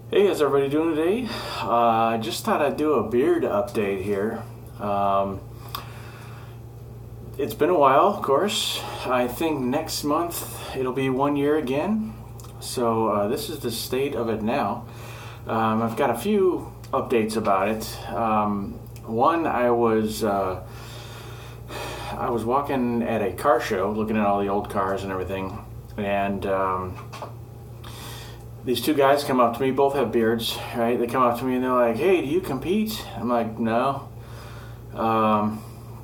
Hey, how's everybody doing today? I just thought I'd do a beard update here. Um, it's been a while, of course. I think next month it'll be 1 year again. So this is the state of it now. I've got a few updates about it. One, I was walking at a car show, looking at all the old cars and everything, and these two guys come up to me, both have beards, right? They come up to me and they're like, "Hey, do you compete?" I'm like, "No,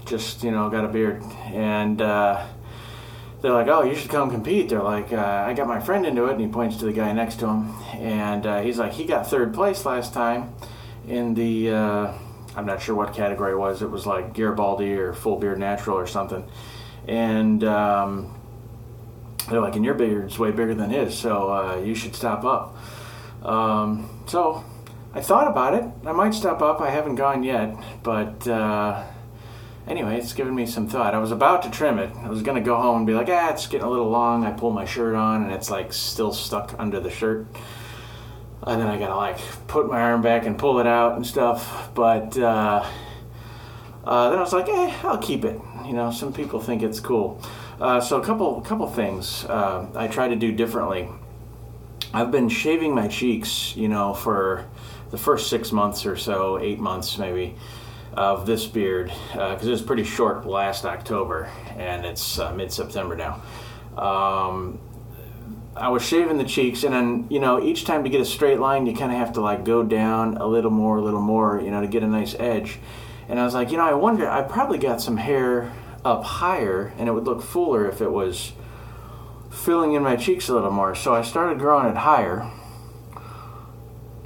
just got a beard." And they're like, "Oh, you should come compete." They're like, "I got my friend into it," and he points to the guy next to him, and he's like, "He got third place last time in the I'm not sure what category it was. It was like Garibaldi or full beard natural or something," and they're like, "And your beard's way bigger than his, so you should stop up." So I thought about it. I might stop up. I haven't gone yet, but anyway, it's given me some thought. I was about to trim it. I was going to go home and be like, it's getting a little long. I pull my shirt on, and it's like still stuck under the shirt. And then I got to like put my arm back and pull it out and stuff. But then I was like, I'll keep it. Some people think it's cool. So a couple things I try to do differently. I've been shaving my cheeks, for the first 6 months or so, 8 months maybe, of this beard, because it was pretty short last October, and it's mid-September now. I was shaving the cheeks, and then, each time to get a straight line, you kind of have to like go down a little more, to get a nice edge. And I was like, I wonder, I probably got some hair up higher, and it would look fuller if it was filling in my cheeks a little more. So I started growing it higher.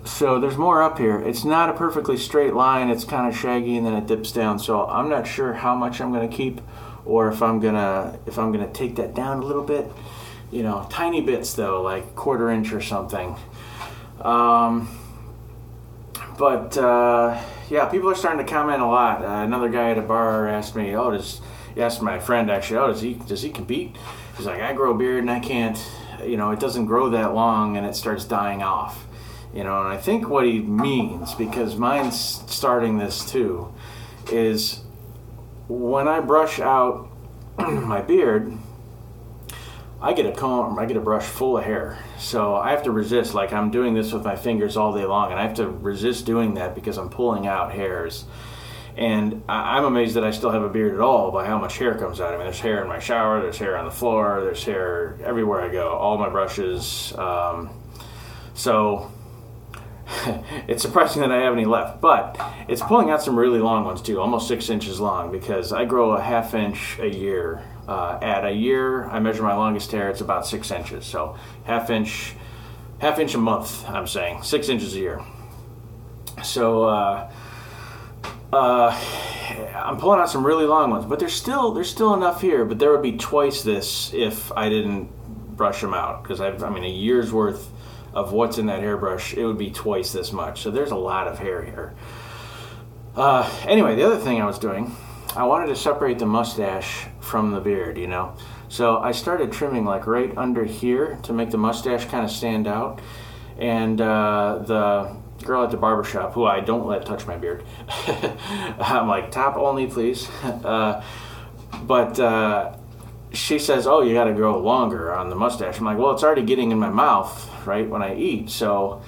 So there's more up here. It's not a perfectly straight line. It's kind of shaggy, and then it dips down. So I'm not sure how much I'm going to keep, or if I'm gonna take that down a little bit. Tiny bits though, like 1/4 inch or something. Yeah, people are starting to comment a lot. Another guy at a bar asked me, he asked my friend actually, does he compete? He's like, "I grow a beard and I can't, it doesn't grow that long and it starts dying off." And I think what he means, because mine's starting this too, is when I brush out my beard, I get a comb, I get a brush full of hair. So I have to resist, like I'm doing this with my fingers all day long, and I have to resist doing that because I'm pulling out hairs. And I'm amazed that I still have a beard at all by how much hair comes out. I mean, there's hair in my shower, there's hair on the floor, there's hair everywhere I go, all my brushes. So it's surprising that I have any left, but it's pulling out some really long ones too, almost 6 inches long, because I grow a 1/2 inch a year. At a year, I measure my longest hair, it's about 6 inches. So 1/2 inch a month, I'm saying, 6 inches a year. So I'm pulling out some really long ones, but there's still enough here, but there would be twice this if I didn't brush them out, because a year's worth of what's in that hairbrush, it would be twice this much. So there's a lot of hair here. Anyway, the other thing I was doing, I wanted to separate the mustache from the beard, So I started trimming like right under here to make the mustache kind of stand out. And the girl at the barbershop, who I don't let touch my beard, I'm like, "Top only, please." But she says, "Oh, you got to grow longer on the mustache." I'm like, "Well, it's already getting in my mouth, right, when I eat, so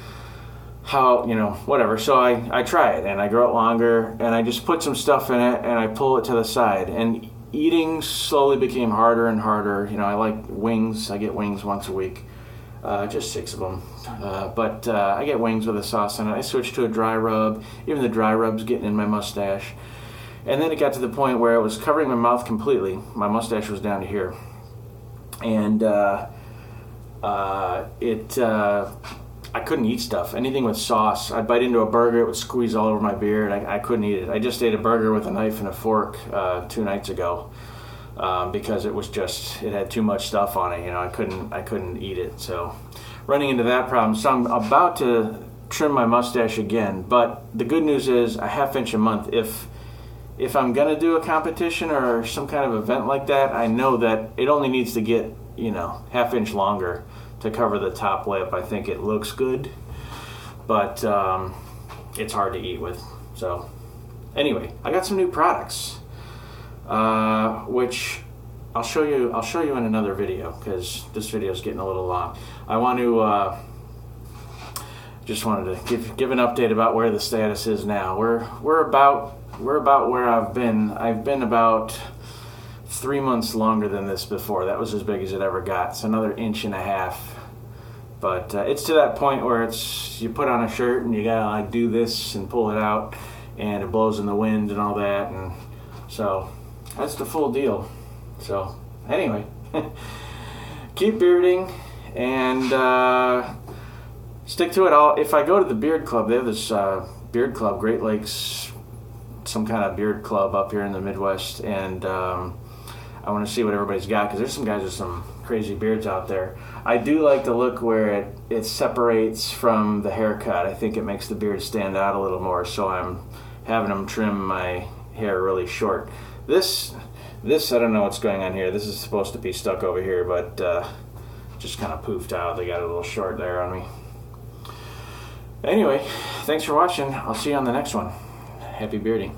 how, whatever." So I try it, and I grow it longer, and I just put some stuff in it, and I pull it to the side. And eating slowly became harder and harder. I like wings. I get wings once a week, just 6 of them. But I get wings with a sauce in it. I switched to a dry rub. Even the dry rub's getting in my mustache. And then it got to the point where it was covering my mouth completely. My mustache was down to here. And I couldn't eat stuff. Anything with sauce. I'd bite into a burger, it would squeeze all over my beard. I couldn't eat it. I just ate a burger with a knife and a fork 2 nights ago because it had too much stuff on it. I couldn't eat it. So running into that problem. So I'm about to trim my mustache again. But the good news is a 1/2 inch a month. If I'm going to do a competition or some kind of event like that, I know that it only needs to get, 1/2 inch longer to cover the top lip. I think it looks good. but it's hard to eat with. So anyway, I got some new products, which I'll show you in another video, because this video is getting a little long. I want to just wanted to give an update about where the status is now. We're about where I've been. I've been about 3 months longer than this before. That was as big as it ever got. It's another 1.5 inches. But it's to that point where it's, you put on a shirt and you gotta like do this and pull it out, and it blows in the wind and all that, and so that's the full deal. So anyway, keep bearding and stick to it. If I go to the beard club, they have this beard club, Great Lakes, some kind of beard club up here in the Midwest, and I want to see what everybody's got, because there's some guys with some crazy beards out there. I do like the look where it separates from the haircut. I think it makes the beard stand out a little more, so I'm having them trim my hair really short. This I don't know what's going on here. This is supposed to be stuck over here, but just kind of poofed out. They got a little short there on me. Anyway, thanks for watching. I'll see you on the next one. Happy bearding.